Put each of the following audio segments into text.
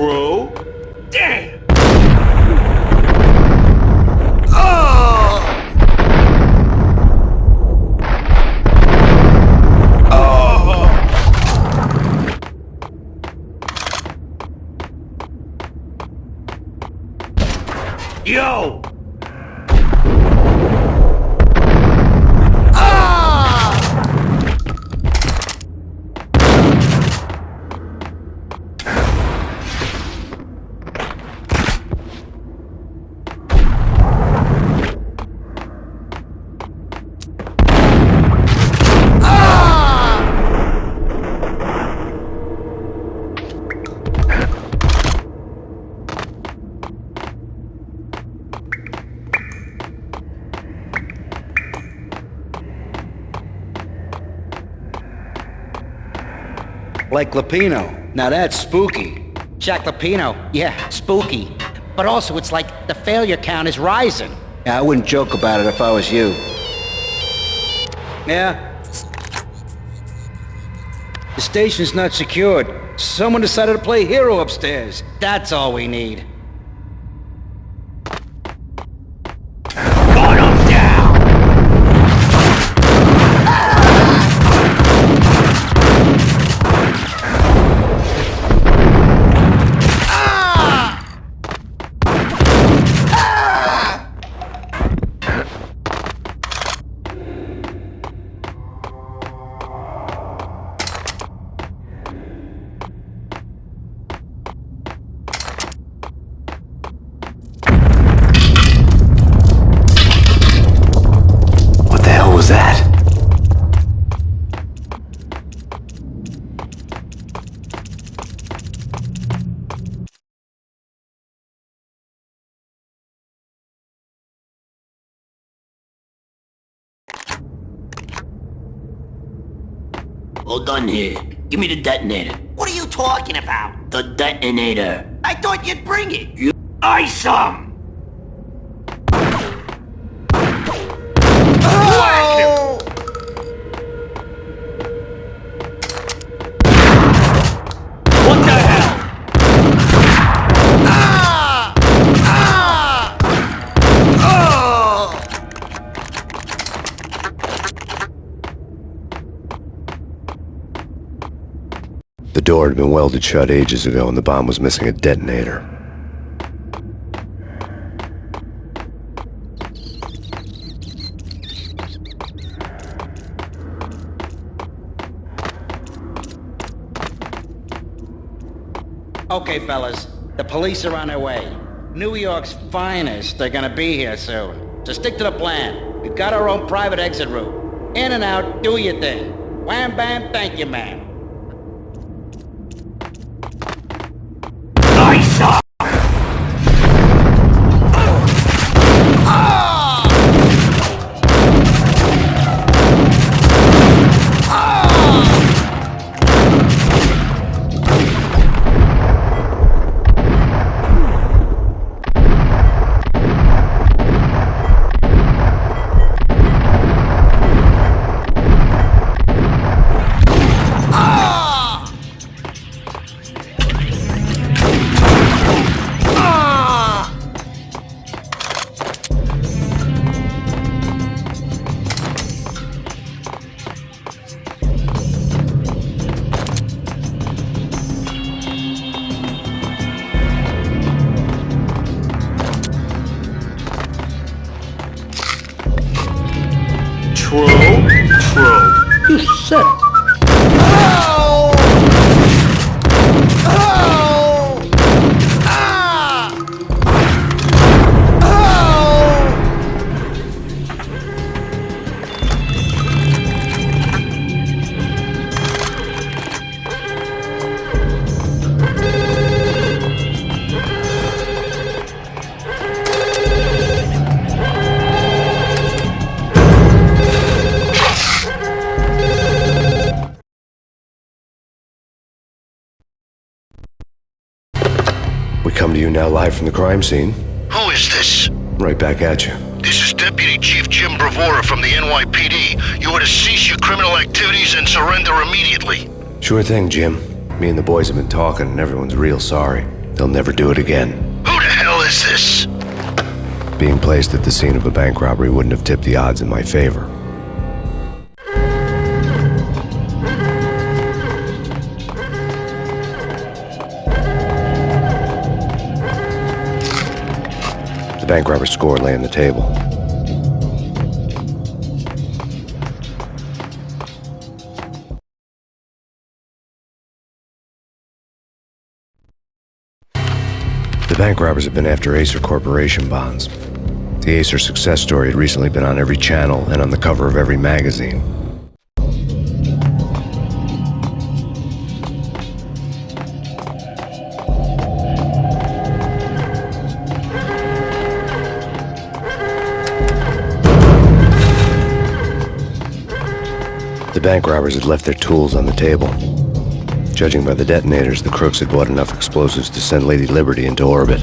True. Damn! Yo! Like Lapino. Now that's spooky. Jack Lapino, yeah, spooky. But also it's like the failure count is rising. Yeah, I wouldn't joke about it if I was you. Yeah? The station's not secured. Someone decided to play hero upstairs. That's all we need. Gun him down! All done here. Give me the detonator. What are you talking about? The detonator. I thought you'd bring it. You ice him! What the hell? The door had been welded shut ages ago and the bomb was missing a detonator. Okay, fellas, the police are on their way. New York's finest are gonna be here soon. So stick to the plan. We've got our own private exit route. In and out, do your thing. Wham bam, thank you, ma'am. Ice him! True. You said it. We come to you now live from the crime scene. Who is this? Right back at you. This is Deputy Chief Jim Bravura from the NYPD. You are to cease your criminal activities and surrender immediately. Sure thing, Jim. Me and the boys have been talking and everyone's real sorry. They'll never do it again. Who the hell is this? Being placed at the scene of a bank robbery wouldn't have tipped the odds in my favor. The bank robber's score lay on the table. The bank robbers have been after Acer Corporation bonds. The Acer success story had recently been on every channel and on the cover of every magazine. The bank robbers had left their tools on the table. Judging by the detonators, the crooks had bought enough explosives to send Lady Liberty into orbit.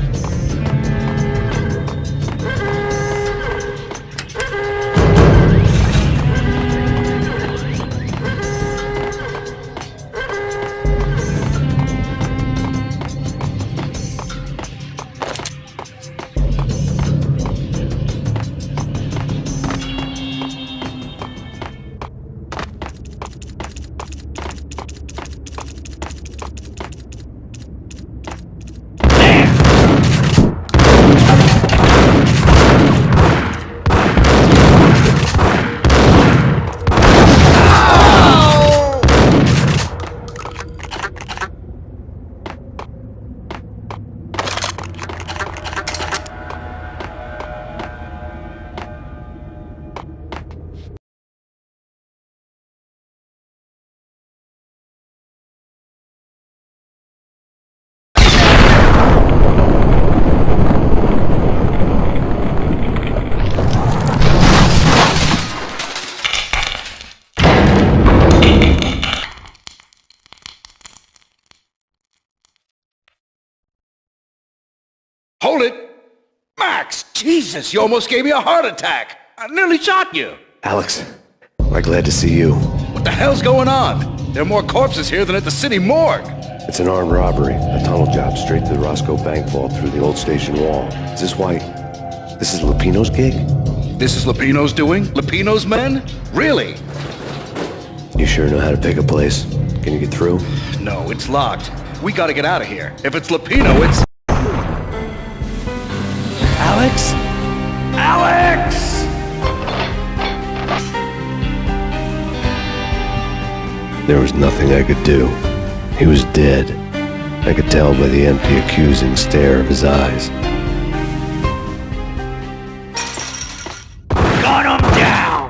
Hold it! Max! Jesus, you almost gave me a heart attack! I nearly shot you! Alex, we're glad to see you. What the hell's going on? There are more corpses here than at the city morgue! It's an armed robbery, a tunnel job straight to the Roscoe Bank vault through the old station wall. Is this why... this is Lupino's gig? This is Lupino's doing? Lupino's men? Really? You sure know how to pick a place? Can you get through? No, it's locked. We gotta get out of here. If it's Lupino, it's... Alex? Alex! There was nothing I could do. He was dead. I could tell by the empty, accusing stare of his eyes. Gun him down!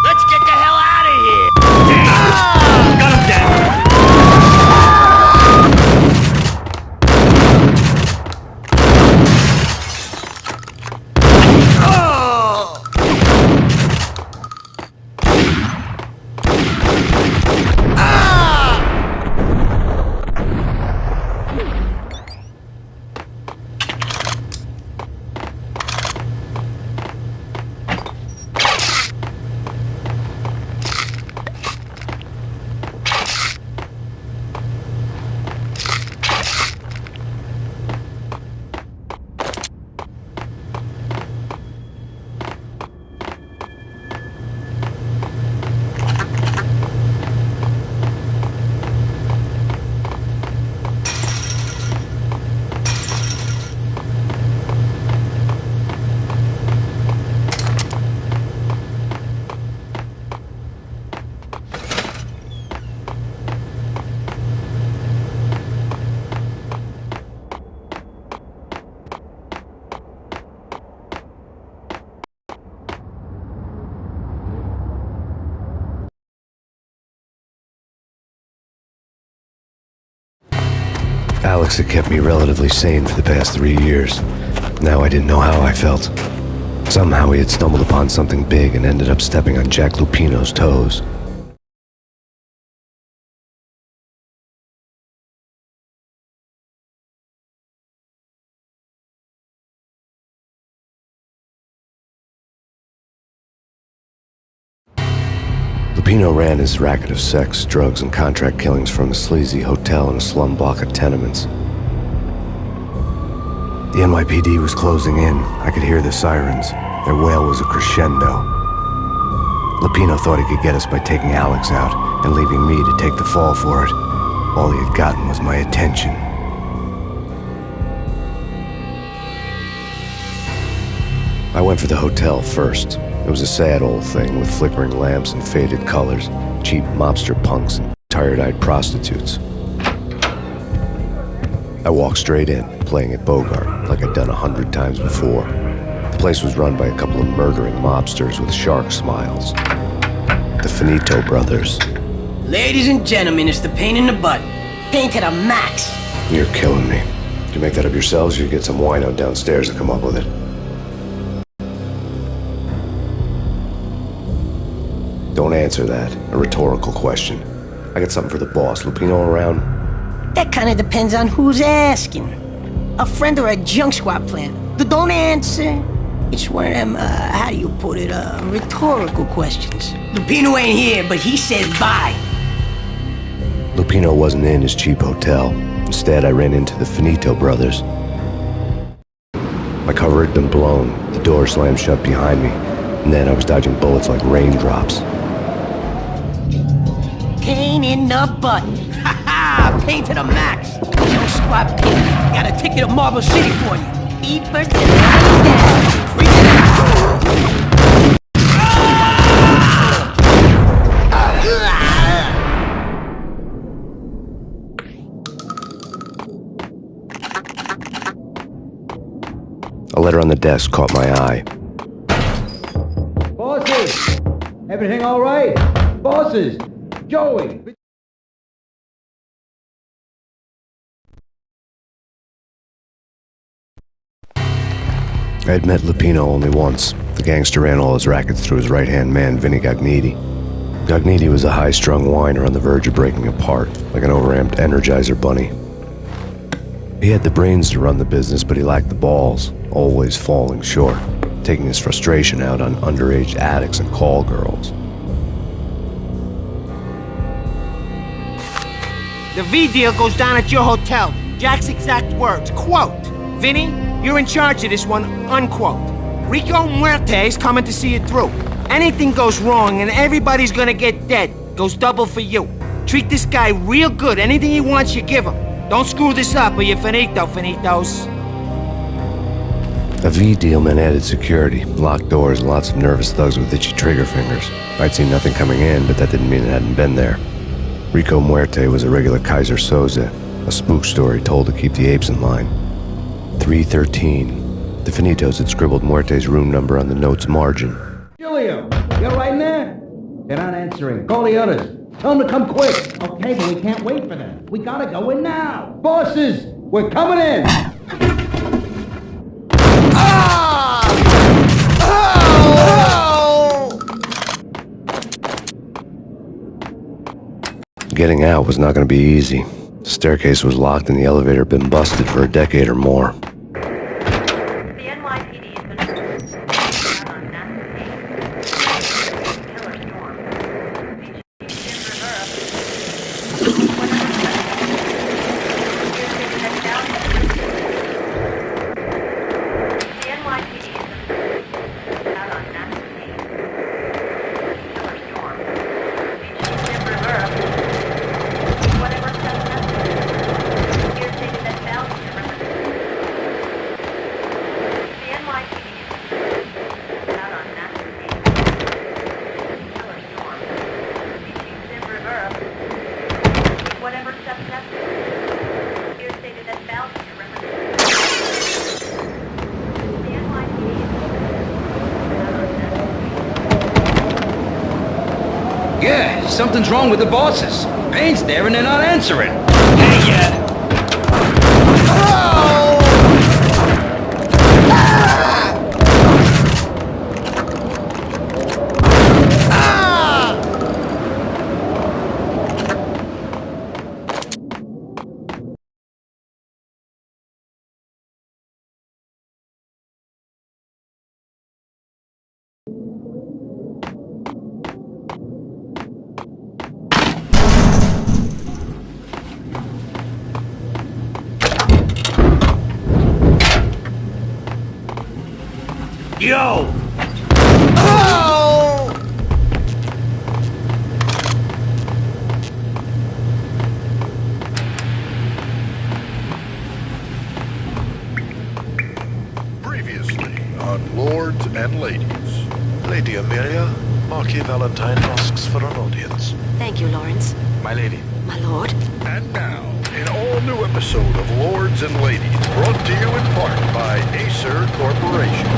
Let's get the hell out of here! Gun him down! Alex had kept me relatively sane for the past 3 years. Now I didn't know how I felt. Somehow he had stumbled upon something big and ended up stepping on Jack Lupino's toes. Lupino ran his racket of sex, drugs, and contract killings from a sleazy hotel in a slum block of tenements. The NYPD was closing in. I could hear the sirens. Their wail was a crescendo. Lupino thought he could get us by taking Alex out and leaving me to take the fall for it. All he had gotten was my attention. I went for the hotel first. It was a sad old thing with flickering lamps and faded colors, cheap mobster punks and tired-eyed prostitutes. I walked straight in, playing at Bogart, like I'd done 100 times before. The place was run by a couple of murdering mobsters with shark smiles. The Finito brothers. Ladies and gentlemen, it's the Payne in the butt. Payne to the max. You're killing me. Did you make that up yourselves, or you get some wino downstairs to come up with it? Don't answer that. A rhetorical question. I got something for the boss. Lupino around? That kind of depends on who's asking. A friend or a junk squad plan. Don't answer. It's one of them, how do you put it, rhetorical questions. Lupino ain't here, but he said bye. Lupino wasn't in his cheap hotel. Instead, I ran into the Finito brothers. My cover had been blown. The door slammed shut behind me. And then I was dodging bullets like raindrops. Pain in the butt. Ha ha! Payne to the max. Junk squad Payne. Got a ticket to Marble City for you. Eat first and lie down. A letter on the desk caught my eye. Bosses! Everything all right? Bosses! Joey! I had met Lupino only once. The gangster ran all his rackets through his right-hand man, Vinny Gagniti. Gagniti was a high-strung whiner on the verge of breaking apart, like an overamped Energizer bunny. He had the brains to run the business, but he lacked the balls, always falling short, taking his frustration out on underage addicts and call girls. The V deal goes down at your hotel. Jack's exact words, quote, "Vinny, you're in charge of this one," unquote. Rico Muerte's coming to see it through. Anything goes wrong and everybody's gonna get dead. Goes double for you. Treat this guy real good. Anything he wants, you give him. Don't screw this up or you're finito, finitos. A V deal meant added security, locked doors, and lots of nervous thugs with itchy trigger fingers. I'd seen nothing coming in, but that didn't mean it hadn't been there. Rico Muerte was a regular Kaiser Soze, a spook story told to keep the apes in line. 313. The Finitos had scribbled Muerte's room number on the note's margin. Julio, you're right in there? They're not answering. Call the others. Tell them to come quick. Okay, but we can't wait for them. We gotta go in now. Bosses, we're coming in. Getting out was not going to be easy. The staircase was locked and the elevator had been busted for a decade or more. The NYPD has been out on massive killer storm. Beaches in The NYPD has been out on massive killer storm. Beaches in whatever steps necessary. Here's taking that value to represent. The NYPD is out on massive killer storm. Beaches in whatever steps necessary. Here's taking that value to represent. The NYPD is out on massive. Yeah, something's wrong with the bosses. Payne's there and they're not answering. Hey, Yo! Previously on Lords and Ladies. Lady Amelia, Marquis Valentine asks for an audience. Thank you, Lawrence. My lady. My lord. And now, an all-new episode of Lords and Ladies, brought to you in part by Acer Corporation.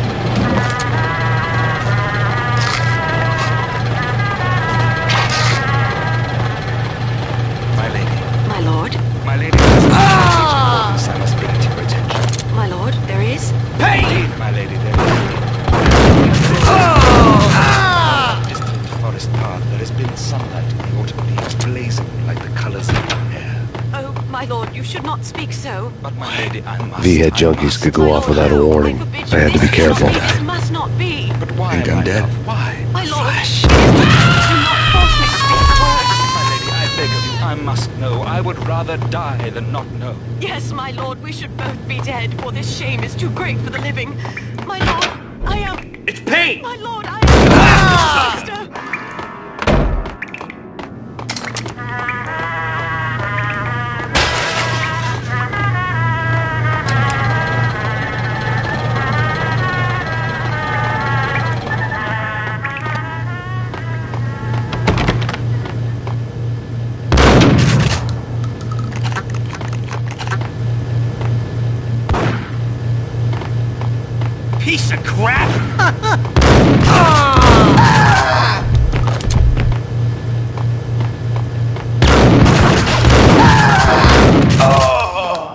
My lady. My lord. My lady, there's I must bring it to your attention. My lord, there is? Payne! My lady, there is distant forest path. There has been sunlight in the autumn leaves blazing like the colors of your hair. Oh, my lord, you should not speak so. But my lady, I must. V-head I junkies must. could go off without a warning. I had to be careful. This must not be. But why, Think I'm my dead? love? Why? My lord, do not force me to speak a word. My lady, I beg of you, I must know. I would rather die than not know. Yes, my lord, we should both be dead, for this shame is too great for the living. My lord, I am... It's Payne! My lord, I am... Sister. Piece of crap!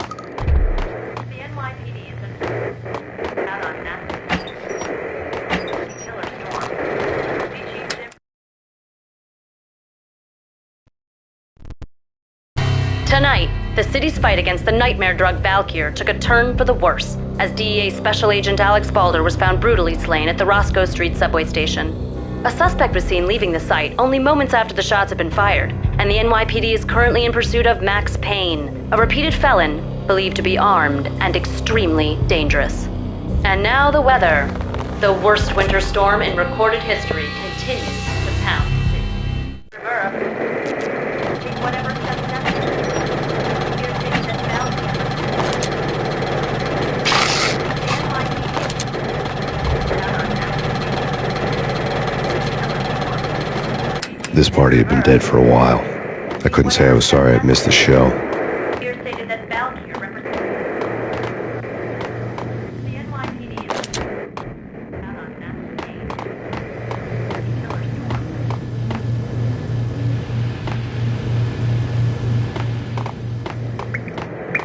The NYPD has been out on massive killer storm. Tonight, the city's fight against the nightmare drug Valkyr took a turn for the worse, as DEA Special Agent Alex Balder was found brutally slain at the Roscoe Street subway station. A suspect was seen leaving the site only moments after the shots had been fired, and the NYPD is currently in pursuit of Max Payne, a repeated felon believed to be armed and extremely dangerous. And now the weather. The worst winter storm in recorded history continues to pound the city. Take whatever steps necessary. You're taking this bounty. This party had been dead for a while. I couldn't say I was sorry I'd missed the show. Here stated that Valkyr represents the NYPD is out on massive killer storm.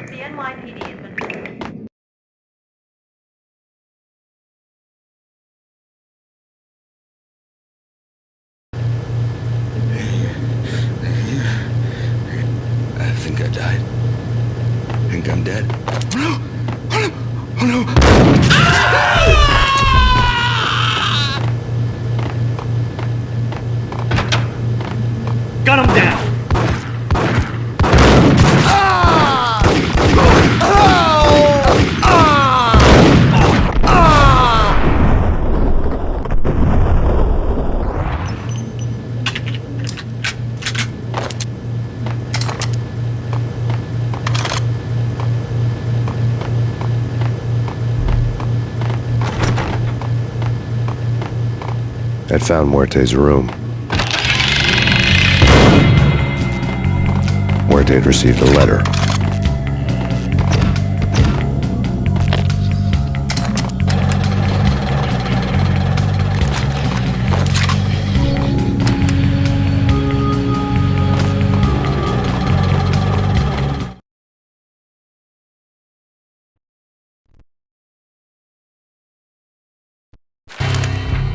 The NYPD has been I think I died. Think I'm dead. Oh no! Oh no! Gun him down! I'd found Muerte's room. Muerte had received a letter.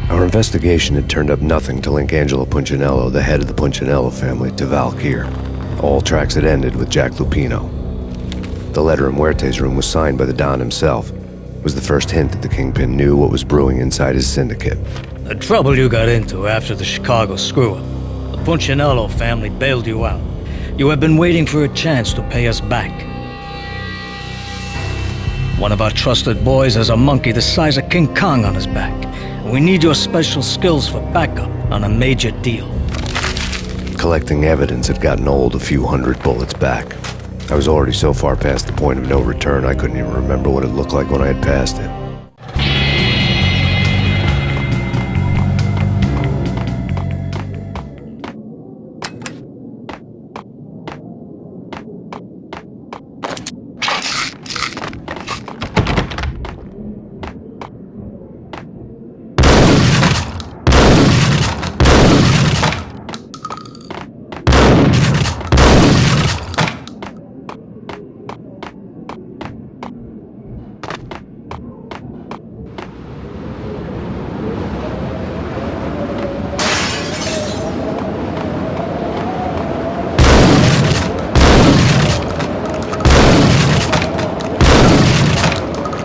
Our investigation had turned up nothing to link Angelo Punchinello, the head of the Punchinello family, to Valkyr. All tracks had ended with Jack Lupino. The letter in Muerte's room was signed by the Don himself. It was the first hint that the Kingpin knew what was brewing inside his syndicate. The trouble you got into after the Chicago screw-up. The Punchinello family bailed you out. You have been waiting for a chance to pay us back. One of our trusted boys has a monkey the size of King Kong on his back. We need your special skills for backup on a major deal. Collecting evidence had gotten old a few hundred bullets back. I was already so far past the point of no return I couldn't even remember what it looked like when I had passed it.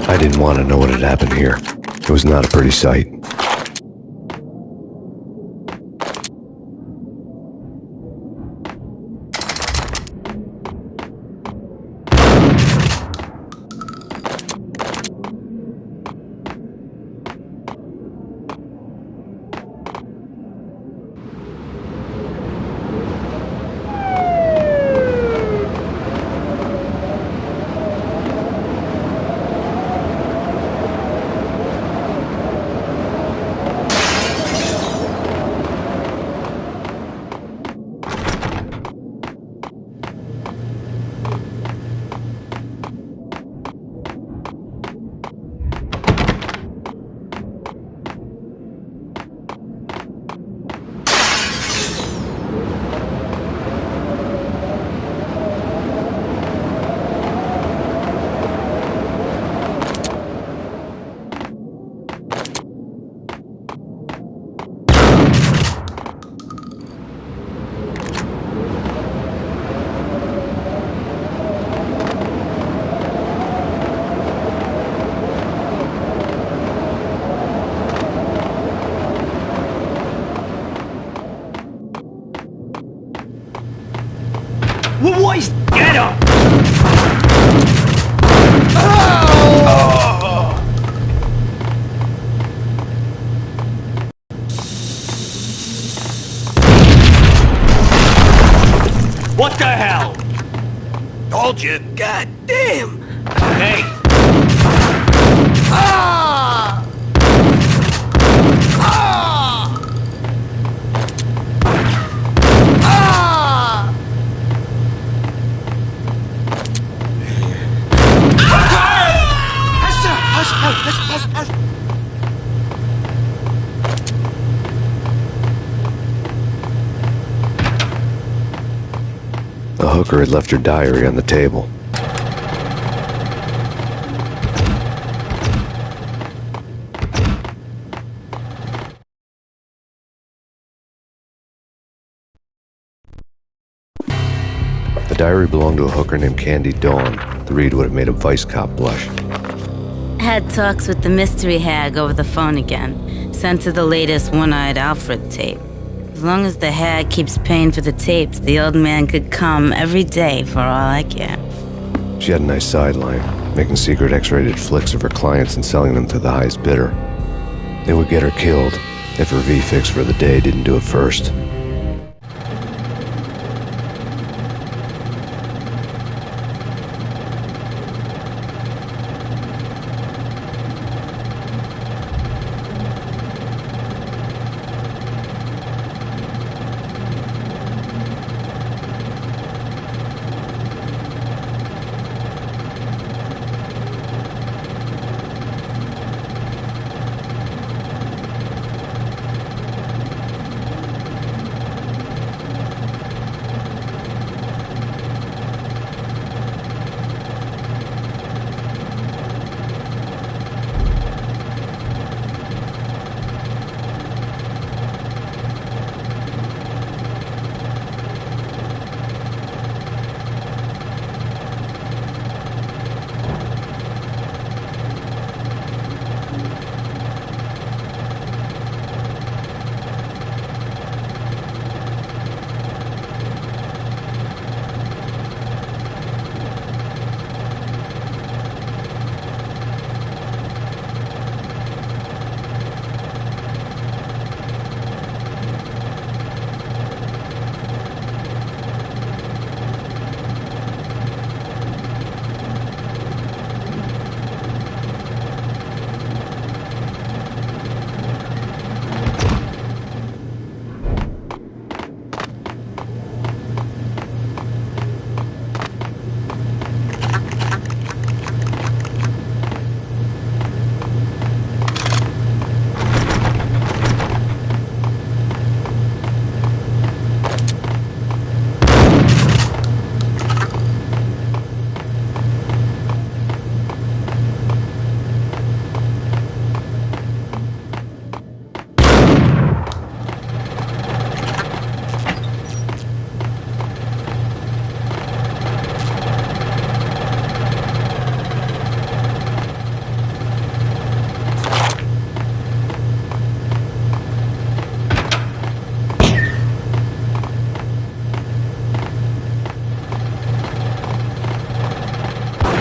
I didn't want to know what had happened here. It was not a pretty sight. Boys, get up! What the hell? Told you. God damn! Hey! Ah! Ah! Ah! The hooker had left her diary on the table. The diary belonged to a hooker named Candy Dawn. The read would have made a vice cop blush. Had talks with the mystery hag over the phone again. Sent her the latest One-Eyed Alfred tape. As long as the hag keeps paying for the tapes, the old man could come every day for all I care. She had a nice sideline, making secret X-rated flicks of her clients and selling them to the highest bidder. It would get her killed if her V-fix for the day didn't do it first.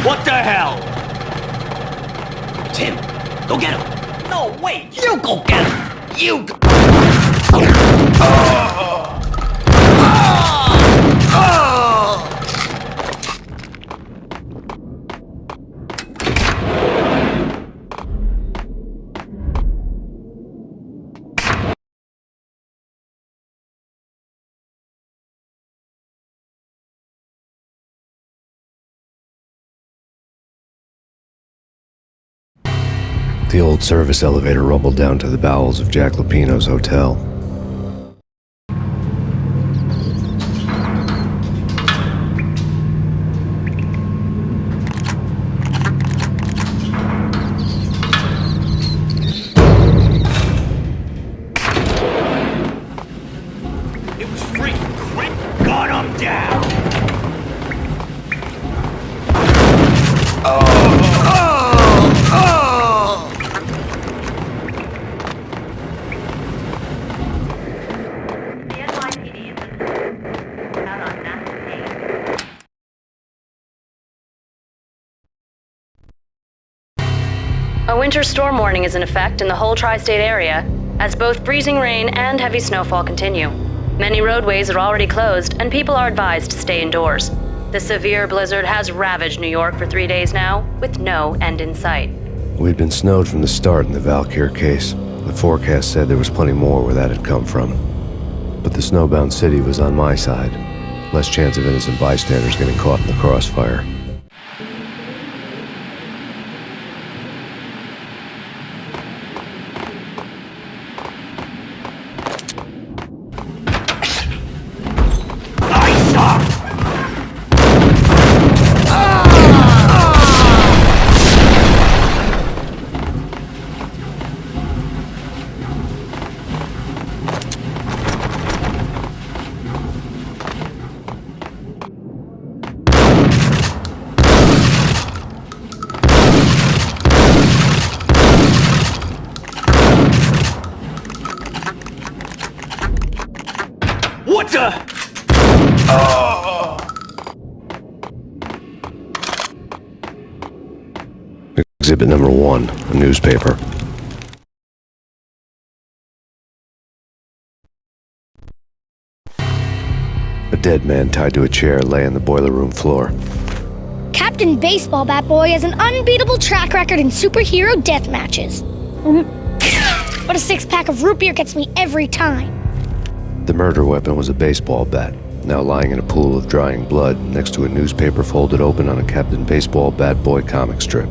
What the hell? Tim, go get him. No, wait, you go get him. You go. The old service elevator rumbled down to the bowels of Jack Lupino's hotel. It was freaking great. Gun him down. The NYPD is out on massive Payne. A winter storm warning is in effect in the whole tri-state area, as both freezing rain and heavy snowfall continue. Many roadways are already closed, and people are advised to stay indoors. The severe blizzard has ravaged New York for 3 days now, with no end in sight. We'd been snowed from the start in the Valkyr case. The forecast said there was plenty more where that had come from. But the snowbound city was on my side. Less chance of innocent bystanders getting caught in the crossfire. What the? Exhibit number 1, a newspaper. A dead man tied to a chair lay on the boiler room floor. Captain Baseball Bat Boy has an unbeatable track record in superhero death matches. But a 6-pack of root beer gets me every time. The murder weapon was a baseball bat, now lying in a pool of drying blood next to a newspaper folded open on a Captain Baseball Bat Boy comic strip.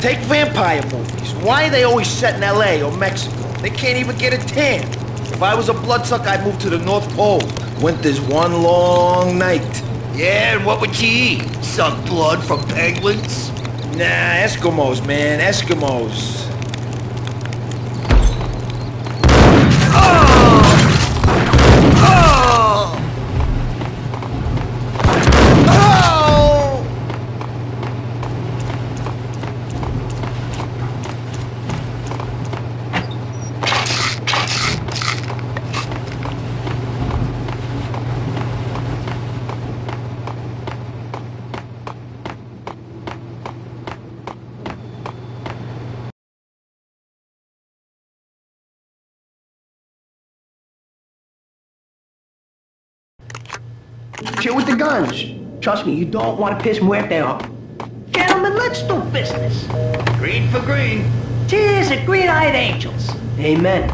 Take vampire movies. Why are they always set in LA or Mexico? They can't even get a tan. If I was a bloodsucker, I'd move to the North Pole. Winter's one long night. Yeah, and what would you eat? Suck blood from penguins? Nah, Eskimos, man, Eskimos. Chill with the guns. Trust me, you don't want to piss Muerte off. Gentlemen, let's do business. Green for green. Cheers at green-eyed angels. Amen.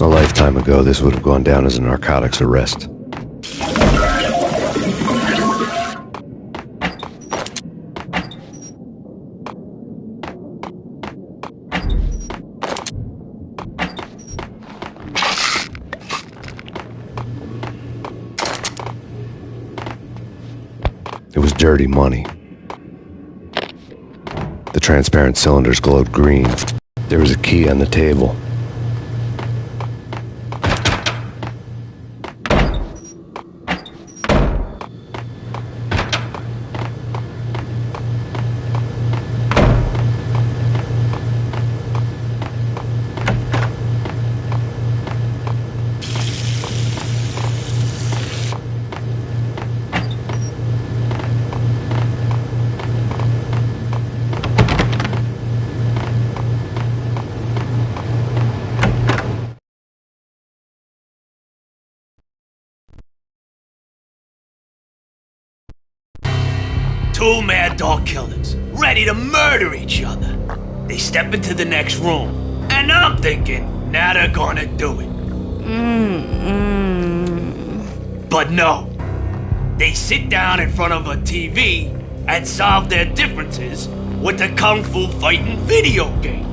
A lifetime ago, this would have gone down as a narcotics arrest. It was dirty money. The transparent cylinders glowed green. There was a key on the table. Two mad dog killers, ready to murder each other. They step into the next room, and I'm thinking, now they're gonna do it. But no. They sit down in front of a TV and solve their differences with the Kung Fu fighting video game.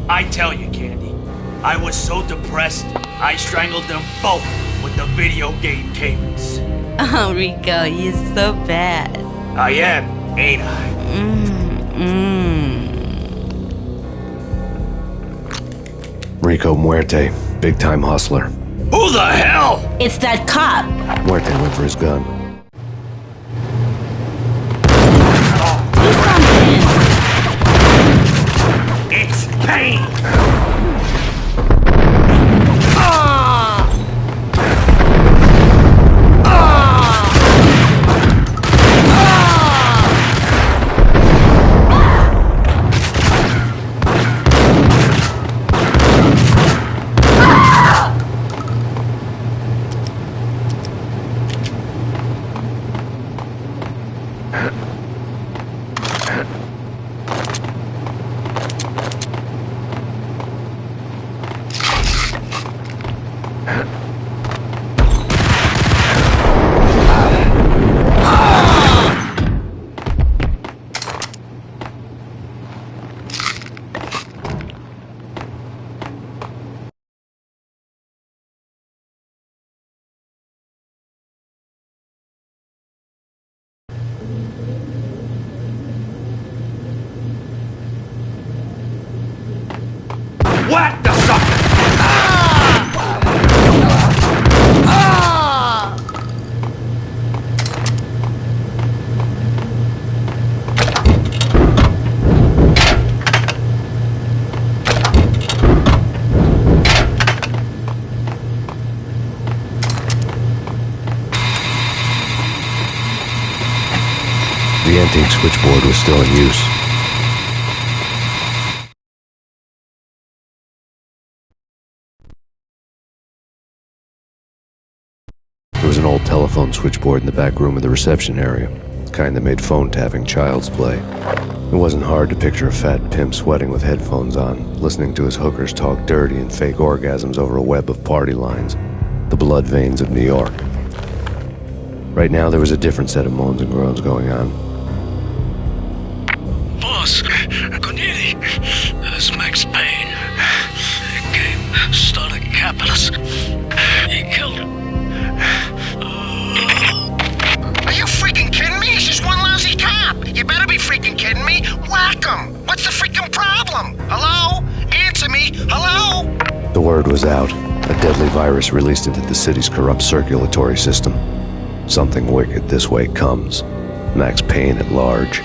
I tell you, Candy, I was so depressed, I strangled them both with the video game cables. Oh, Rico, you're so bad. I am, ain't I? Rico Muerte, big-time hustler. Who the hell? It's that cop. Muerte went for his gun. It's Payne! What the sucker? The antique switchboard was still in use. There was an old telephone switchboard in the back room of the reception area, the kind that made phone tapping child's play. It wasn't hard to picture a fat pimp sweating with headphones on, listening to his hookers talk dirty and fake orgasms over a web of party lines, the blood veins of New York. Right now, there was a different set of moans and groans going on. Boss, Cornelia, this is Max Payne. He came, started capping us. He killed him. Are you freaking kidding me? He's just one lousy cop. You better be freaking kidding me. Whack him. What's the freaking problem? Hello? Answer me. Hello? The word was out. A deadly virus released into the city's corrupt circulatory system. Something wicked this way comes. Max Payne at large.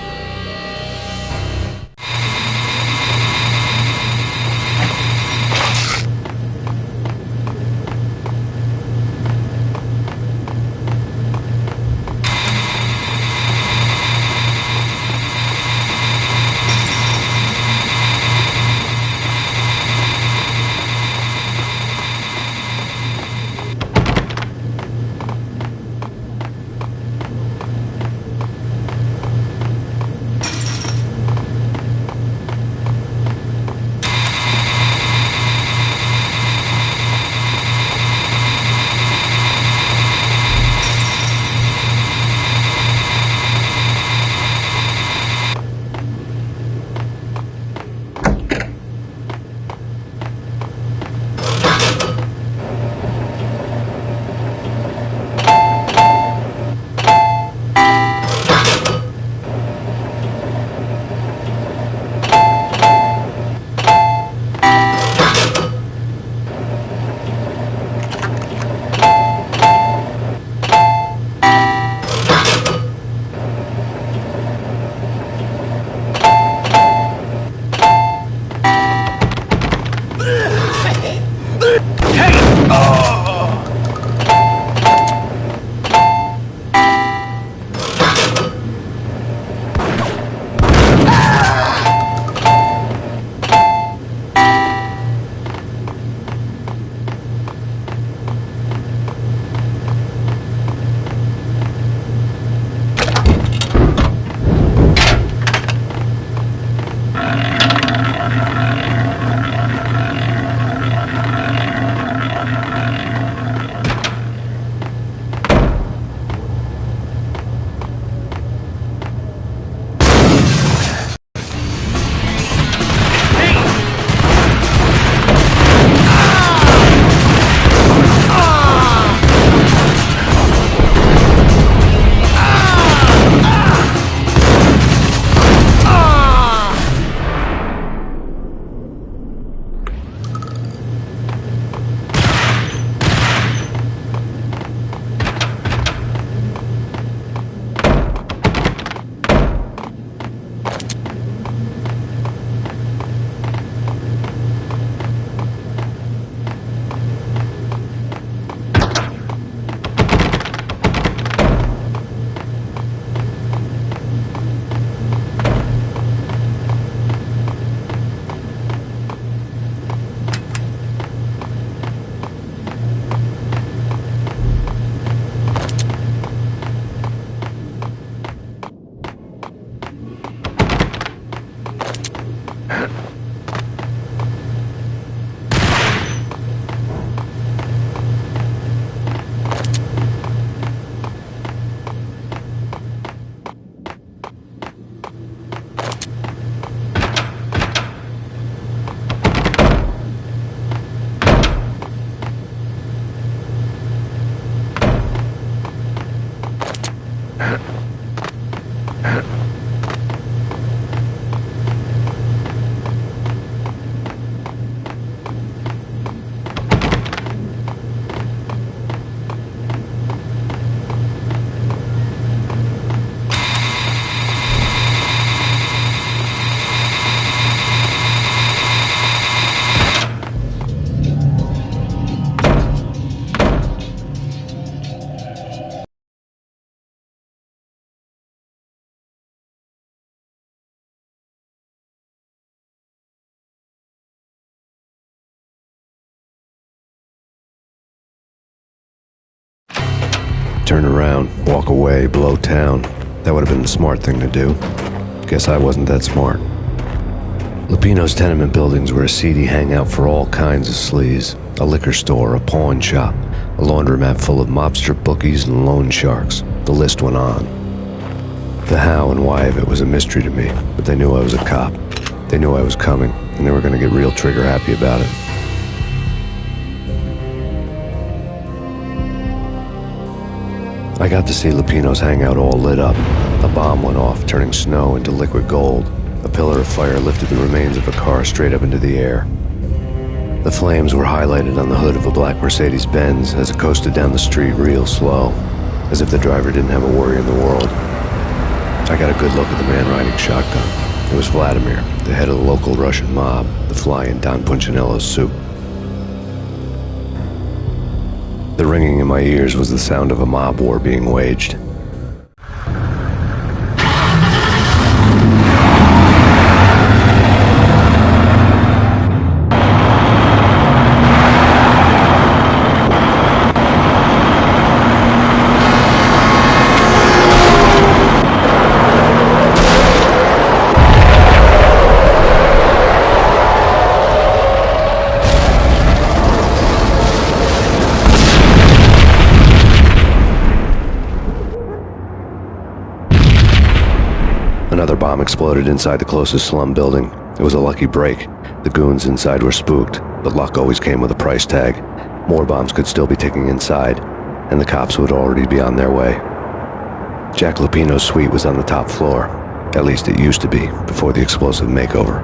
Turn around, walk away, blow town. That would have been the smart thing to do. Guess I wasn't that smart. Lupino's tenement buildings were a seedy hangout for all kinds of sleaze. A liquor store, a pawn shop, a laundromat full of mobster bookies and loan sharks. The list went on. The how and why of it was a mystery to me, but they knew I was a cop. They knew I was coming, and they were going to get real trigger happy about it. I got to see Lupino's hangout all lit up. A bomb went off, turning snow into liquid gold. A pillar of fire lifted the remains of a car straight up into the air. The flames were highlighted on the hood of a black Mercedes-Benz as it coasted down the street real slow, as if the driver didn't have a worry in the world. I got a good look at the man riding shotgun. It was Vladimir, the head of the local Russian mob, the fly in Don Punchinello's soup. The ringing in my ears was the sound of a mob war being waged. Another bomb exploded inside the closest slum building. It was a lucky break. The goons inside were spooked, but luck always came with a price tag. More bombs could still be ticking inside, and the cops would already be on their way. Jack Lupino's suite was on the top floor. At least it used to be, before the explosive makeover.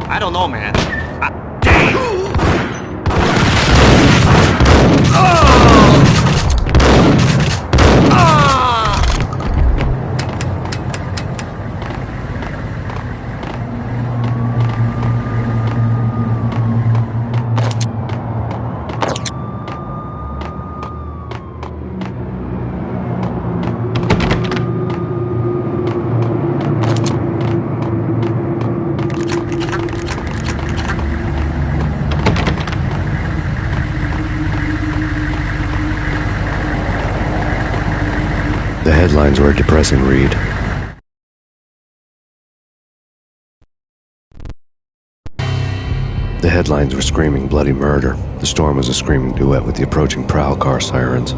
I don't know, man. The headlines were a depressing read. The headlines were screaming bloody murder. The storm was a screaming duet with the approaching prowl car sirens.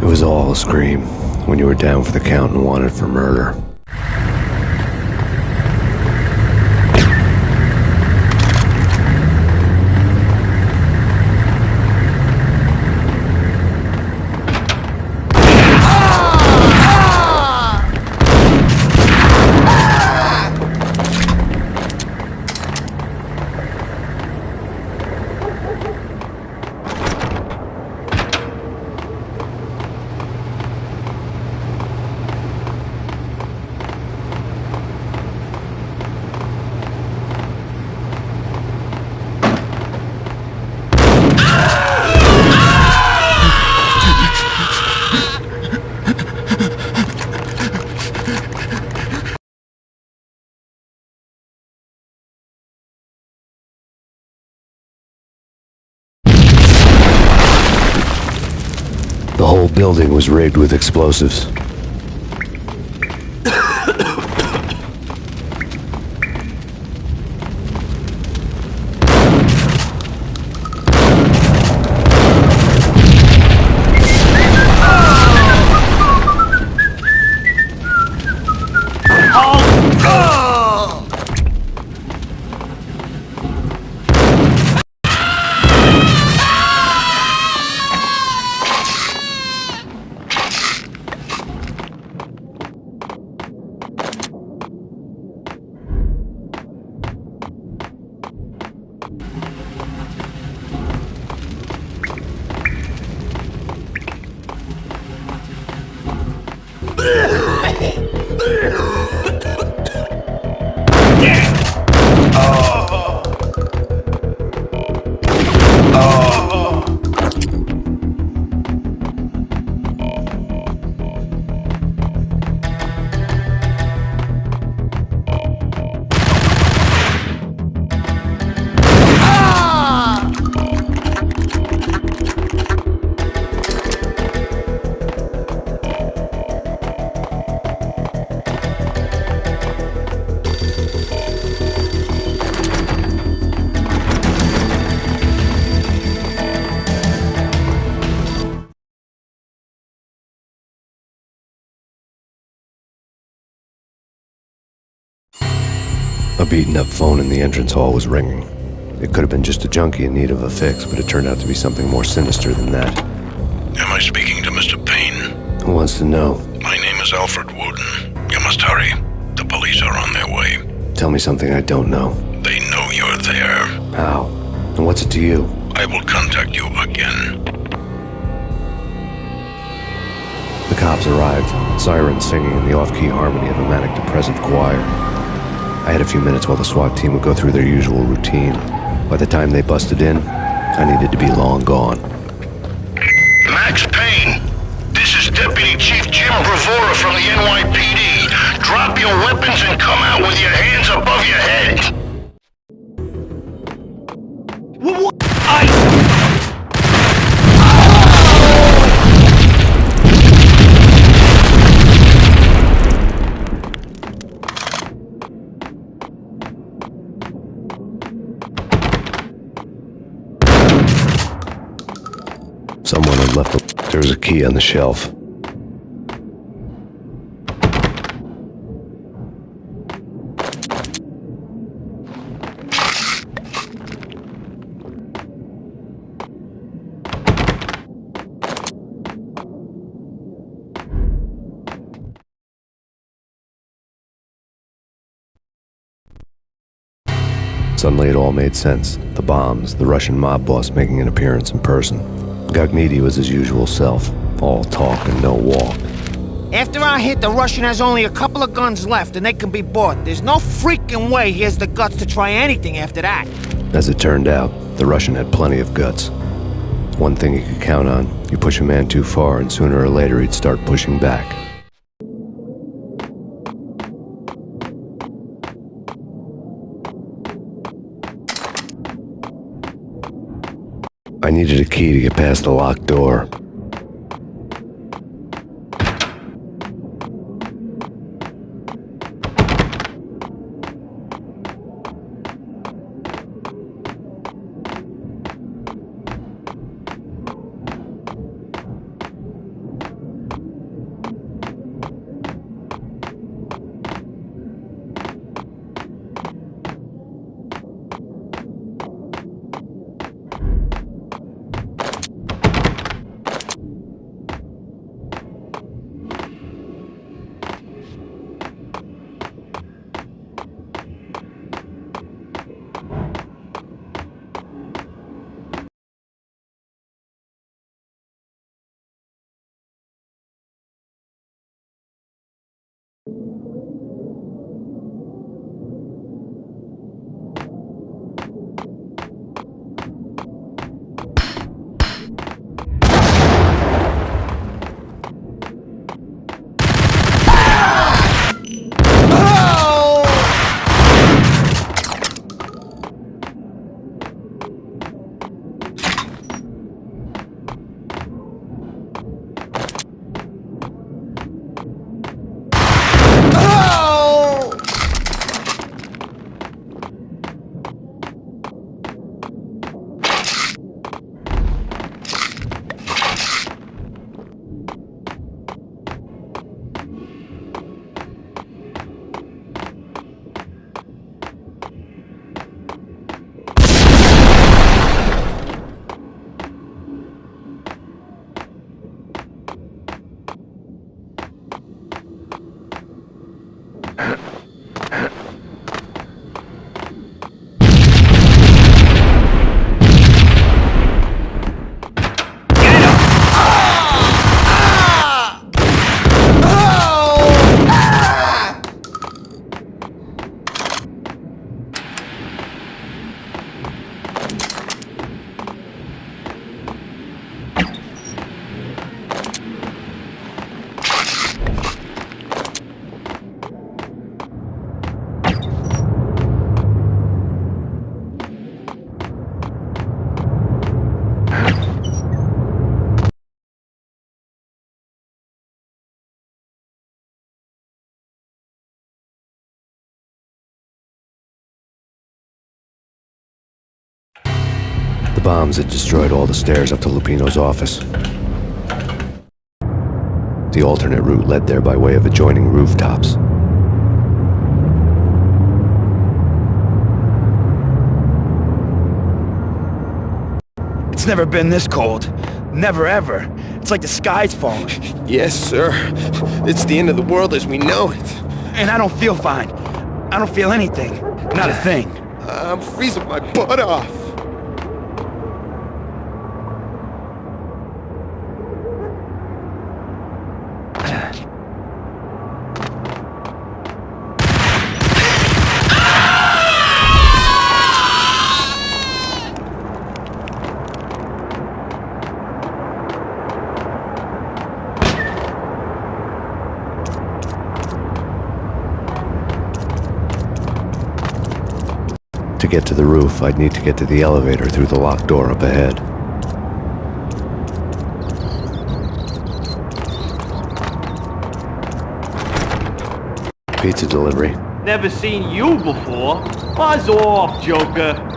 It was all a scream when you were down for the count and wanted for murder. The whole building was rigged with explosives. A beaten-up phone in the entrance hall was ringing. It could have been just a junkie in need of a fix, but it turned out to be something more sinister than that. Am I speaking to Mr. Payne? Who wants to know? My name is Alfred Wooden. You must hurry. The police are on their way. Tell me something I don't know. They know you're there. How? And what's it to you? I will contact you again. The cops arrived, sirens singing in the off-key harmony of a manic-depressive choir. I had a few minutes while the SWAT team would go through their usual routine. By the time they busted in, I needed to be long gone. Max Payne, this is Deputy Chief Jim Bravura from the NYPD. Drop your weapons and come out with your hands above your head. Someone had left there was a key on the shelf. Suddenly it all made sense. The bombs, the Russian mob boss making an appearance in person. Gagnidi was his usual self, all talk and no walk. After our hit, the Russian has only a couple of guns left and they can be bought. There's no freaking way he has the guts to try anything after that. As it turned out, the Russian had plenty of guts. One thing you could count on, you push a man too far and sooner or later he'd start pushing back. I needed a key to get past the locked door. The bombs had destroyed all the stairs up to Lupino's office. The alternate route led there by way of adjoining rooftops. It's never been this cold. Never ever. It's like the sky's falling. Yes, sir. It's the end of the world as we know it. And I don't feel fine. I don't feel anything. Not a thing. I'm freezing my butt off. To get to the roof, I'd need to get to the elevator through the locked door up ahead. Pizza delivery. Never seen you before. Buzz off, Joker.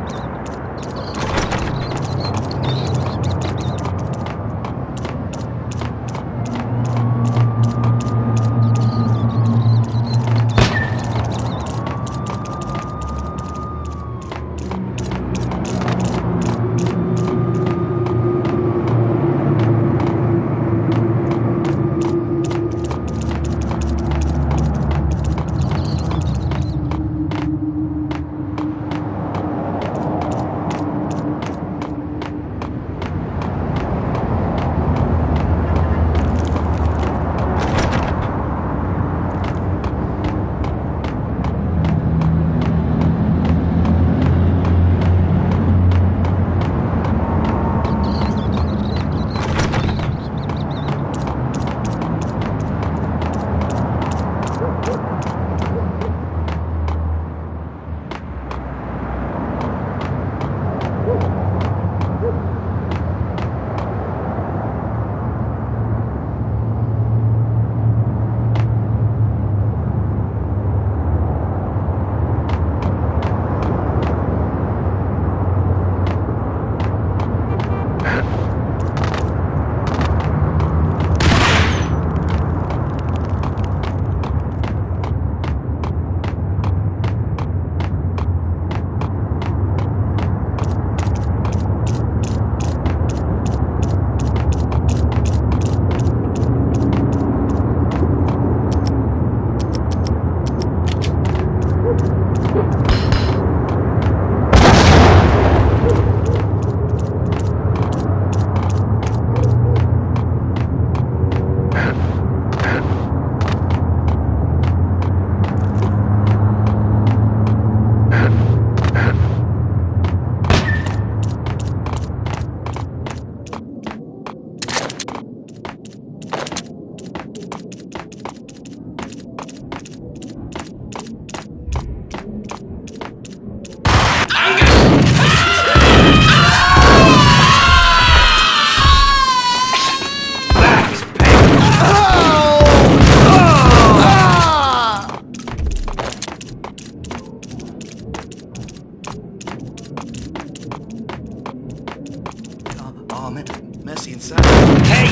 Messy inside. Hey,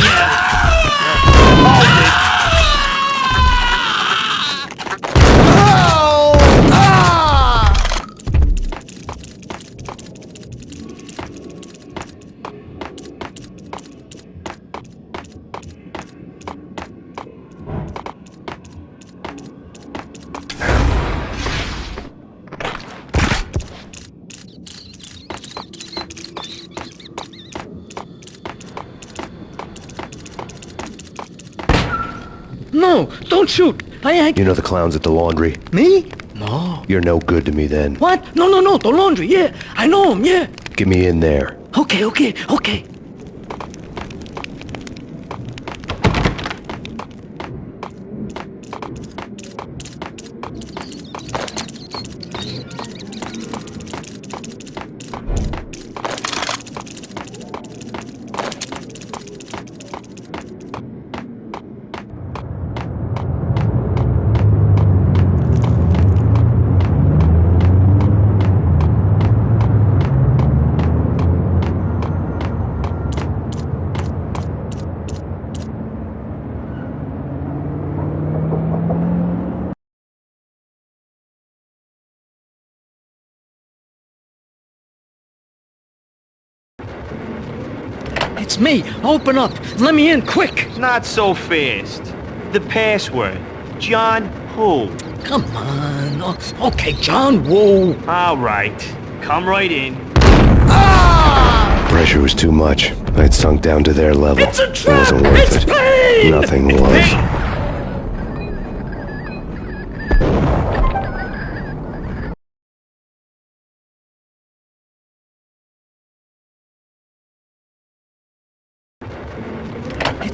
No, don't shoot. You know the clowns at the laundry? Me? No. You're no good to me then. What? No, the laundry, yeah. I know him, yeah. Get me in there. Okay. It's me. Open up. Let me in, quick. Not so fast. The password. John who? Come on. Okay, John Woo. All right. Come right in. The pressure was too much. I'd sunk down to their level. It's a trap! It wasn't worth It's it. Payne! Nothing It's was. Payne!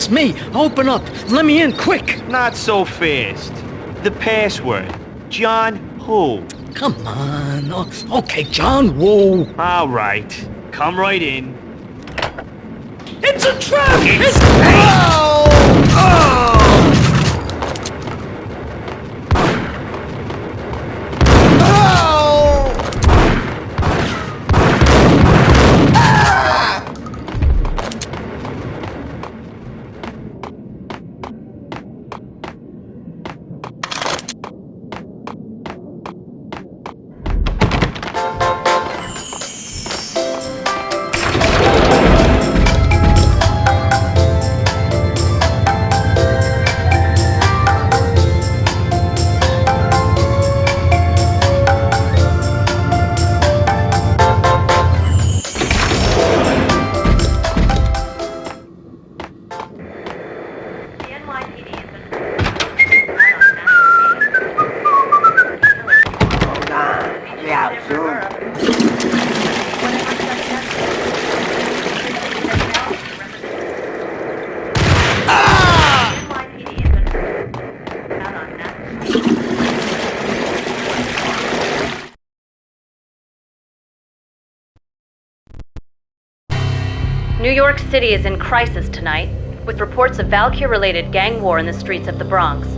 It's me. Open up. Let me in, quick. Not so fast. The password. John who? Come on. Okay, John Woo. All right. Come right in. It's a trap! It's New York City is in crisis tonight, with reports of Valkyr-related gang war in the streets of the Bronx.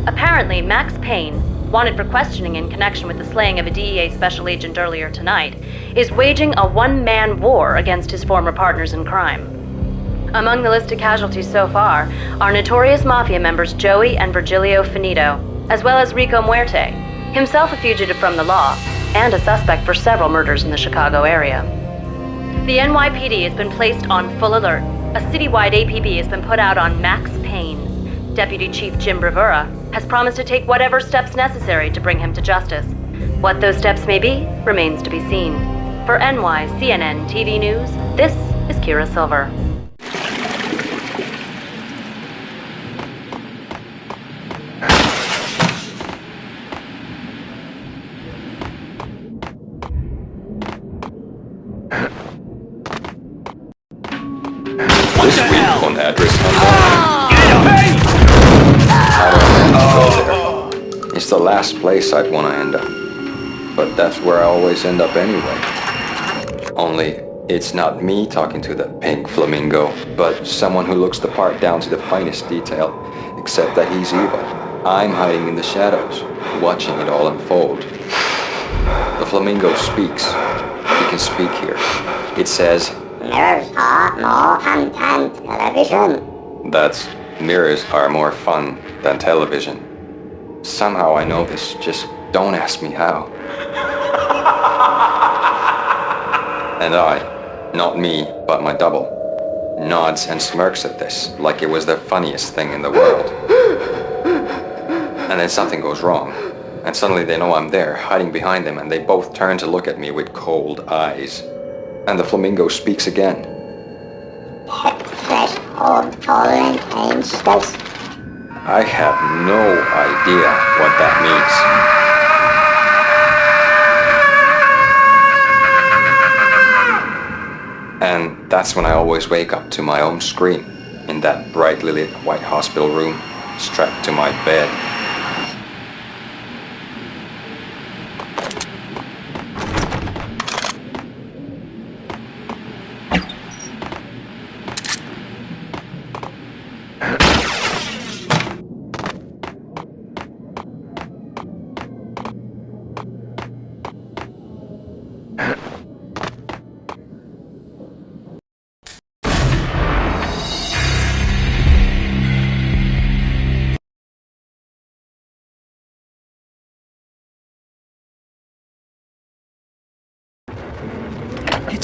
Apparently, Max Payne, wanted for questioning in connection with the slaying of a DEA special agent earlier tonight, is waging a one-man war against his former partners in crime. Among the listed casualties so far are notorious mafia members Joey and Virgilio Finito, as well as Rico Muerte, himself a fugitive from the law, and a suspect for several murders in the Chicago area. The NYPD has been placed on full alert. A citywide APB has been put out on Max Payne. Deputy Chief Jim Bravura has promised to take whatever steps necessary to bring him to justice. What those steps may be remains to be seen. For NYCNN TV News, this is Kira Silver. This week on Address Unknown. I don't want to go there. It's the last place I'd want to end up. But that's where I always end up anyway. Only, it's not me talking to the pink flamingo, but someone who looks the part down to the finest detail, except that he's evil. I'm hiding in the shadows, watching it all unfold. The flamingo speaks. He can speak here. It says, Mirrors are more fun than television. that's mirrors are more fun than television. Somehow I know this, just don't ask me how. And I, not me, but my double, nods and smirks at this like it was the funniest thing in the world. And then something goes wrong, and suddenly they know I'm there, hiding behind them, and they both turn to look at me with cold eyes. And the flamingo speaks again. Threshold tolerant pain stress. I have no idea what that means. And that's when I always wake up to my own scream in that brightly lit white hospital room, strapped to my bed.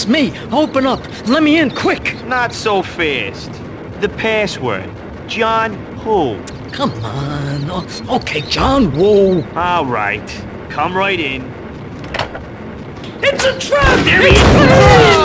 It's me. Open up. Let me in, quick. Not so fast. The password. John who? Come on. Okay, John Woo. All right. Come right in. It's a trap! There he It's is! Payne!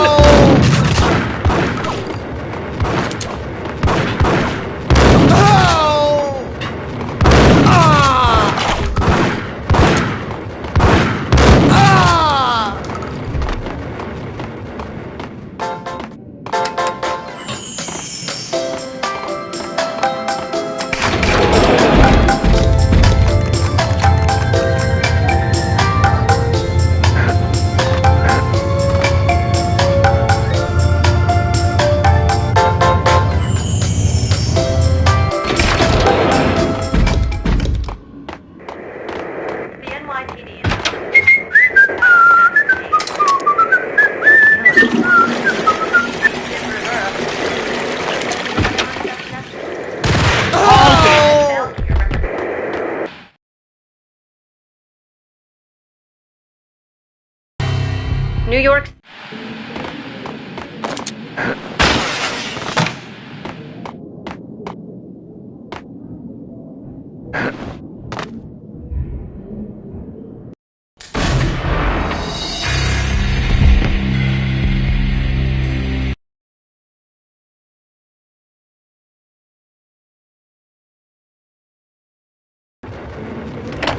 New York.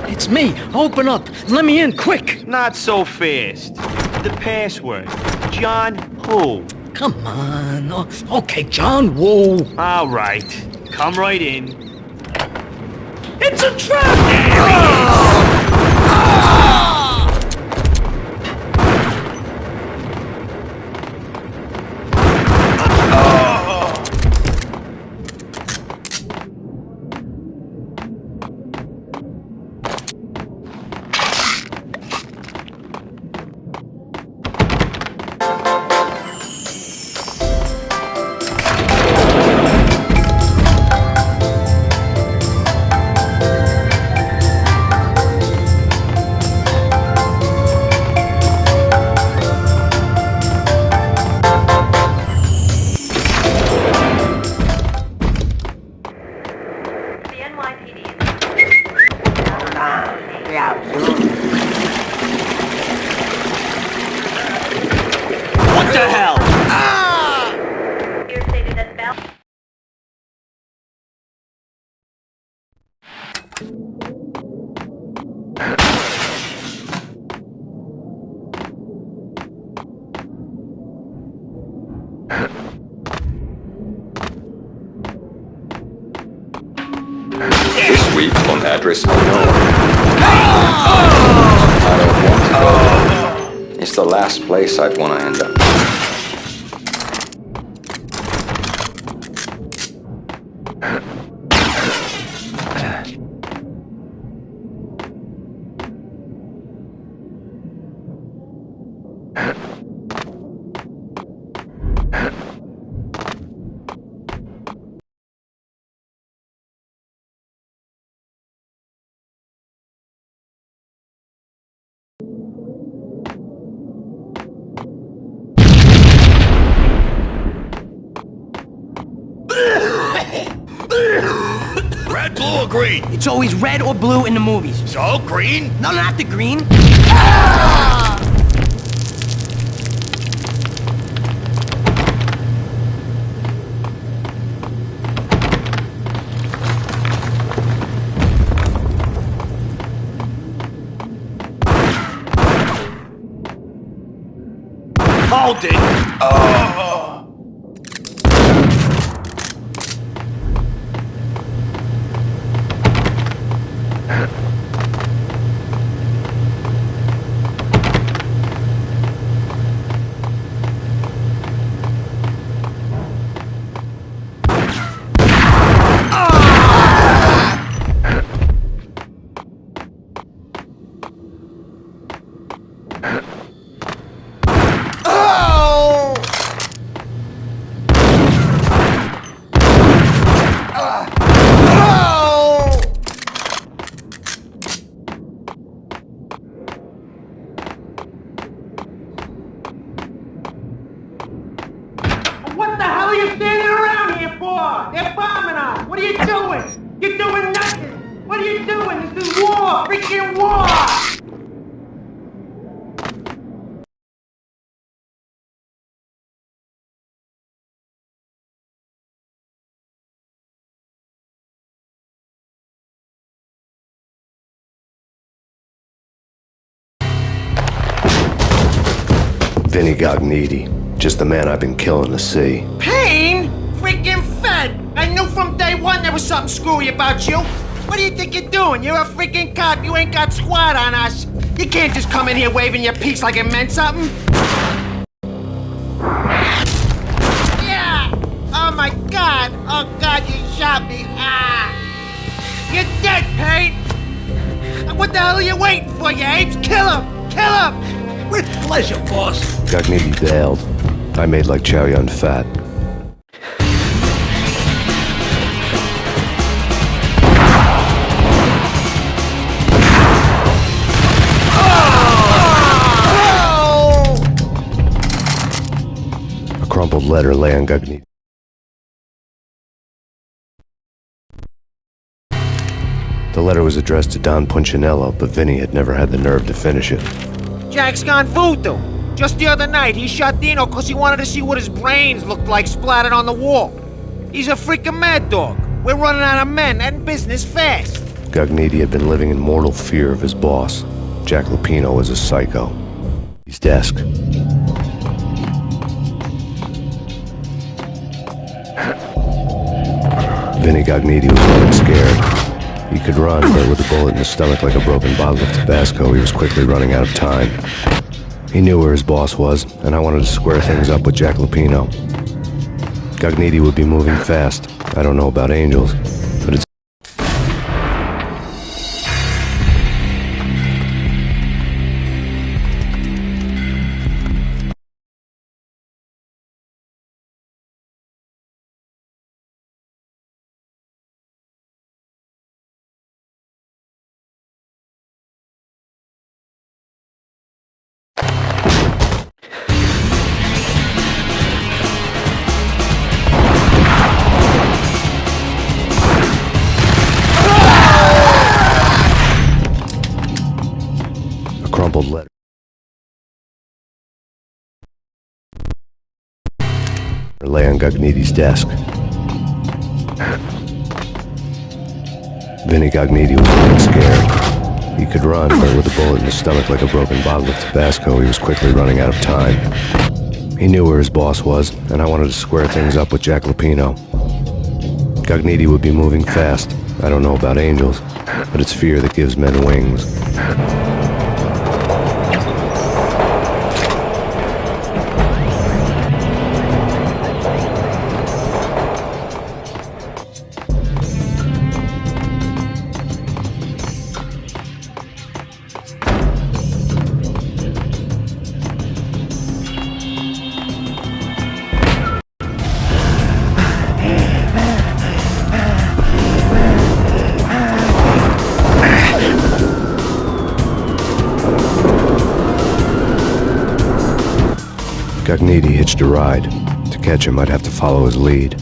It's me. Open up. Let me in, quick. Not so fast. The password. John who? Come on. Okay, John Woo. All right. Come right in. It's a trap! There he is! What the hell? Here stated at Bell. This week on address unknown. I don't want to go there. It's the last place I'd want to end up. Red, blue, or green? It's always red or blue in the movies. So, green? No, not the green. Hold it! war! They're bombing us! What are you doing? You're doing nothing! What are you doing? This is war! Freaking war! Vinny Gognitti, just the man I've been killing to see. Payne? Freaking Fed! I knew from day one there was something screwy about you. What do you think you're doing? You're a freaking cop. You ain't got squat on us. You can't just come in here waving your piece like it meant something. Yeah! Oh my God! Oh God, you shot me! Ah! You're dead, Payne! What the hell are you waiting for, you apes? Kill him! Kill him! With pleasure, boss. Gognitti bailed. I made like Chow Yun Fat. A crumpled letter lay on Gognitti. The letter was addressed to Don Punchinello, but Vinny had never had the nerve to finish it. Jack's gone voodoo. Just the other night, he shot Dino because he wanted to see what his brains looked like splattered on the wall. He's a freaking mad dog. We're running out of men and business fast. Gognitti had been living in mortal fear of his boss. Jack Lupino was a psycho. His desk. Vinny Gognitti was running scared. He could run, but with a bullet in his stomach like a broken bottle of Tabasco, he was quickly running out of time. He knew where his boss was, and I wanted to square things up with Jack Lupino. Gognitti would be moving fast. I don't know about angels, but it's... crumpled letter lay on Gognitti's desk. Vinny Gognitti was running scared. He could run, but with a bullet in his stomach like a broken bottle of Tabasco, he was quickly running out of time. He knew where his boss was, and I wanted to square things up with Jack Lupino. Gognitti would be moving fast. I don't know about angels, but it's fear that gives men wings. Gognitti hitched a ride. To catch him, I'd have to follow his lead.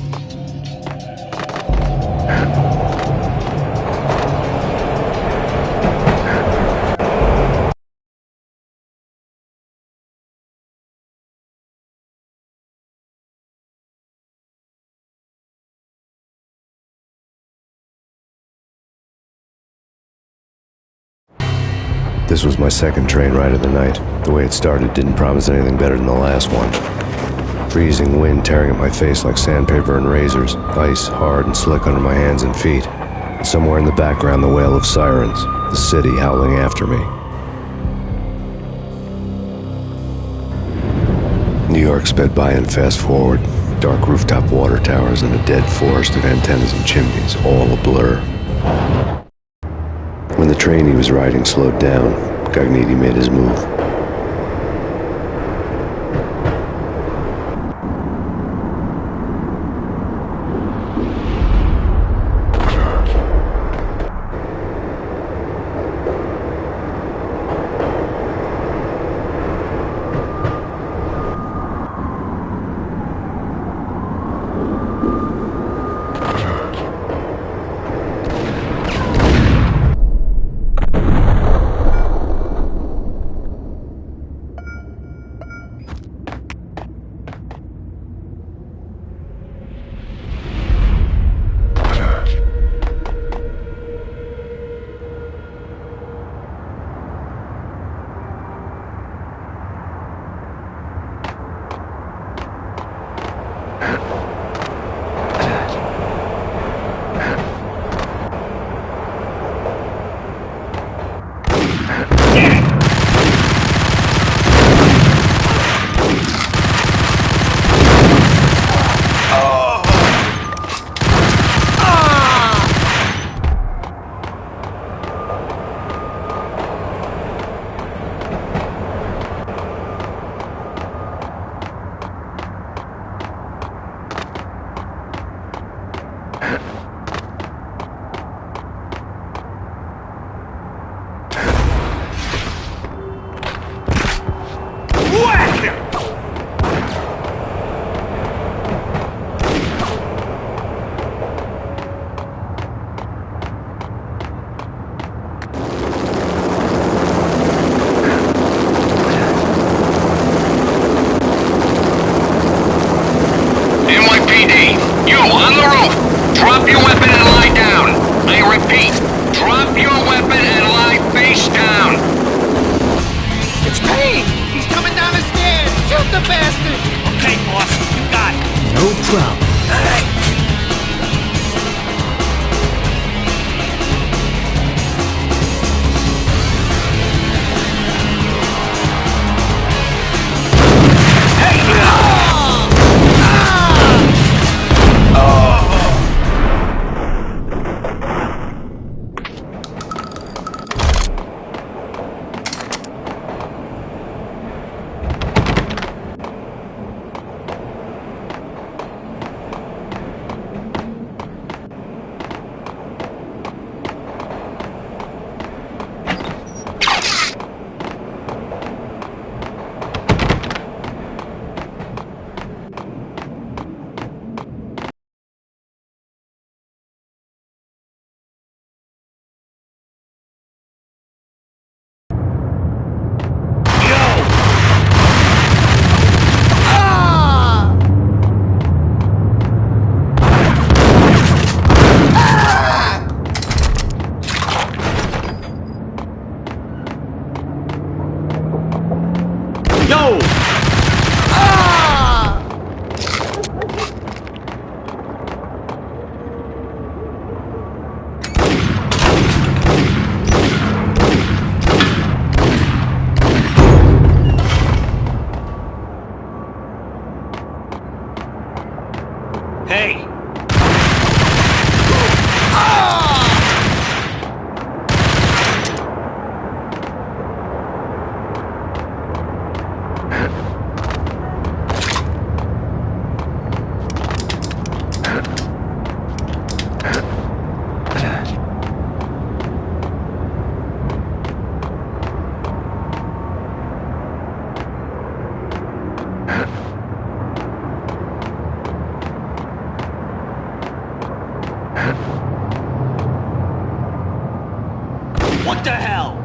This was my second train ride of the night. The way it started didn't promise anything better than the last one. Freezing wind tearing at my face like sandpaper and razors, ice hard and slick under my hands and feet. And somewhere in the background, the wail of sirens, the city howling after me. New York sped by in fast forward. Dark rooftop water towers and a dead forest of antennas and chimneys, all a blur. When the train he was riding slowed down, Gognitti made his move. Drop your weapon and lie down. I repeat, drop your weapon and lie face down. It's Payne! He's coming down the stairs! Shoot the bastard! Okay, boss, you got it. No problem. Hey! What the hell?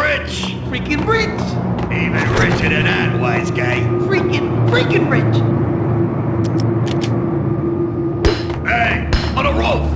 rich. Freaking rich. Even richer than that, wise guy. Freaking rich. Hey, on the roof.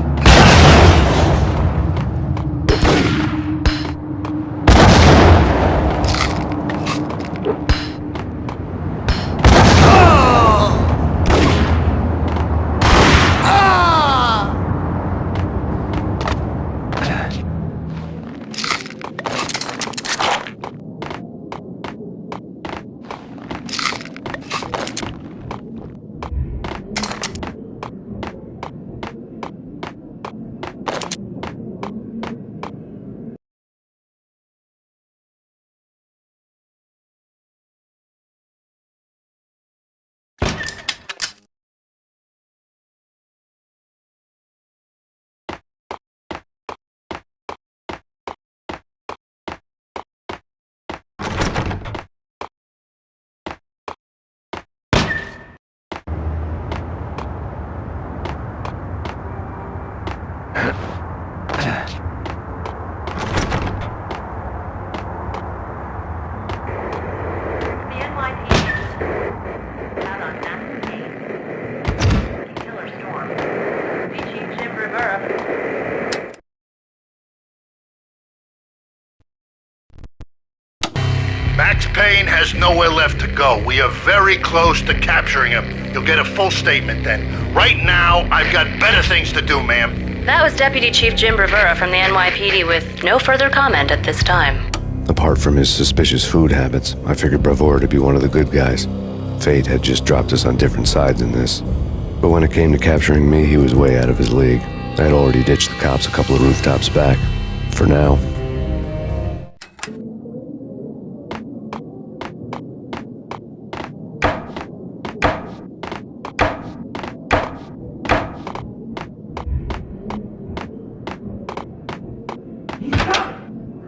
Max Payne has nowhere left to go. We are very close to capturing him. You'll get a full statement then. Right now, I've got better things to do, ma'am. That was Deputy Chief Jim Rivera from the NYPD with no further comment at this time. Apart from his suspicious food habits, I figured Bravura to be one of the good guys. Fate had just dropped us on different sides in this. But when it came to capturing me, he was way out of his league. I had already ditched the cops a couple of rooftops back. For now.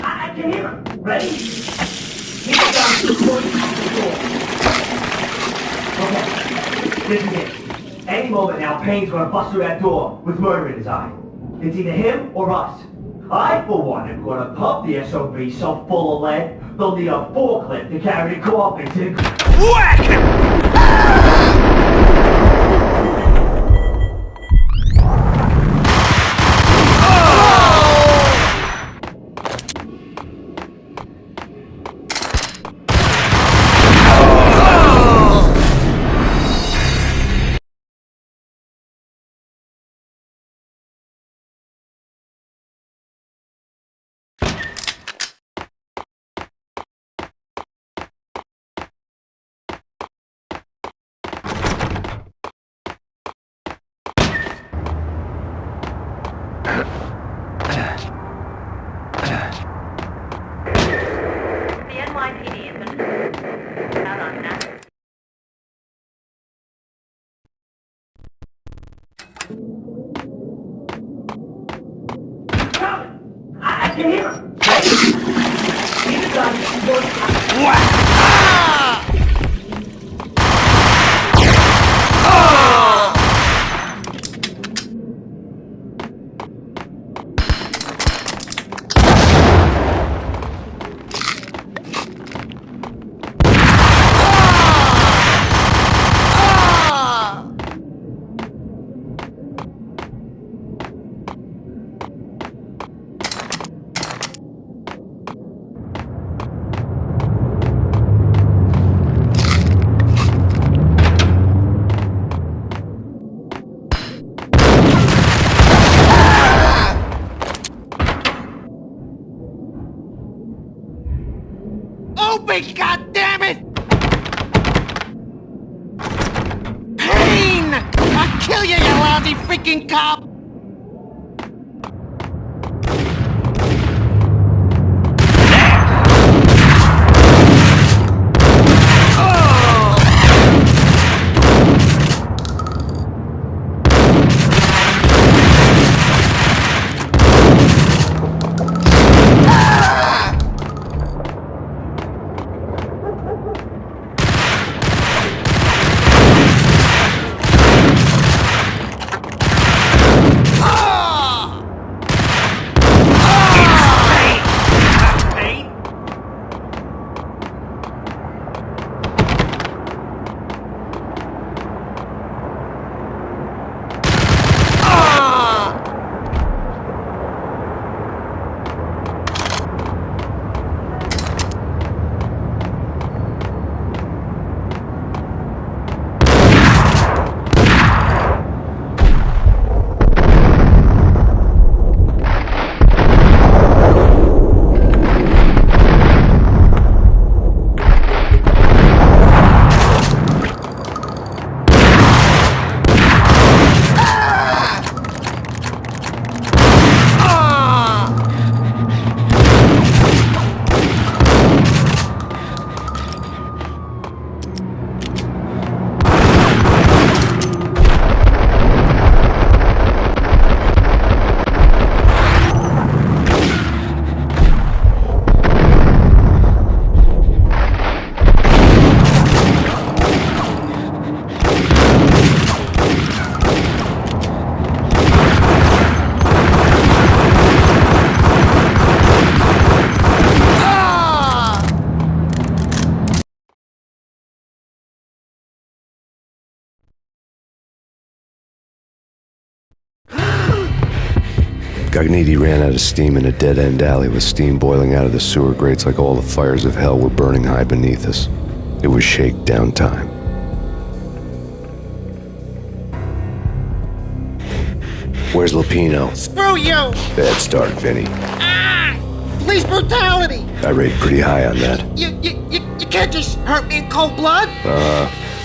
I can hear him. Ready? He's down to the point of the door. Okay, this is it. Any moment now, Payne's gonna bust through that door with murder in his eye. It's either him or us. I, for one, am gonna pump the SOB so full of lead, they'll need a forklift to carry the coffin to the... Whack! I can hear him! He's down to the point. Whack! Open, goddammit! Payne! I'll kill you, you lousy freaking cop! Gognitti ran out of steam in a dead-end alley with steam boiling out of the sewer grates like all the fires of hell were burning high beneath us. It was shakedown time. Where's Lupino? Screw you! Bad start, Vinny. Police brutality! I rate pretty high on that. You can't just hurt me in cold blood?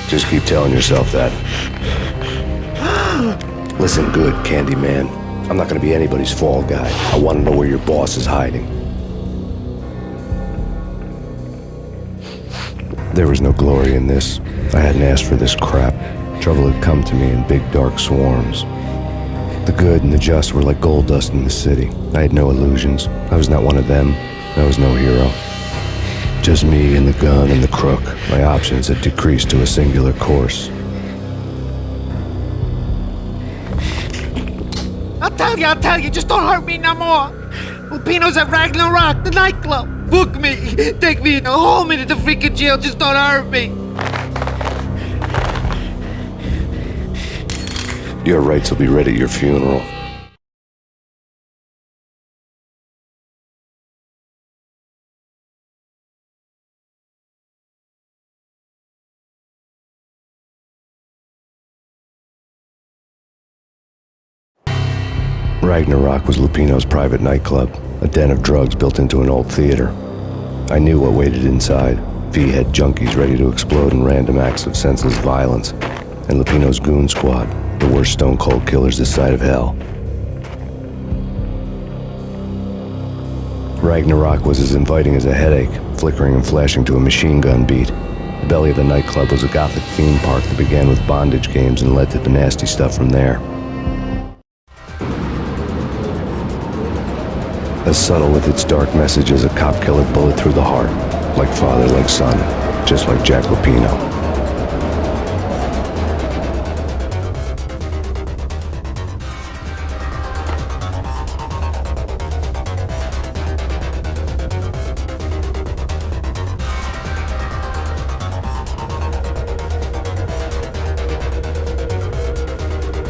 Just keep telling yourself that. Listen good, Candyman. I'm not gonna be anybody's fall guy. I want to know where your boss is hiding. There was no glory in this. I hadn't asked for this crap. Trouble had come to me in big dark swarms. The good and the just were like gold dust in the city. I had no illusions. I was not one of them. I was no hero. Just me and the gun and the crook. My options had decreased to a singular course. I'll tell you, just don't hurt me no more. Lupino's at Ragnarok, the nightclub. Book me, take me home into the freaking jail, just don't hurt me. Your rights will be read at your funeral. Ragnarok was Lupino's private nightclub, a den of drugs built into an old theater. I knew what waited inside. V-head junkies ready to explode in random acts of senseless violence. And Lupino's goon squad, the worst stone-cold killers this side of hell. Ragnarok was as inviting as a headache, flickering and flashing to a machine gun beat. The belly of the nightclub was a gothic theme park that began with bondage games and led to the nasty stuff from there. As subtle with its dark message as a cop-killer bullet through the heart. Like father, like son. Just like Jack Lupino.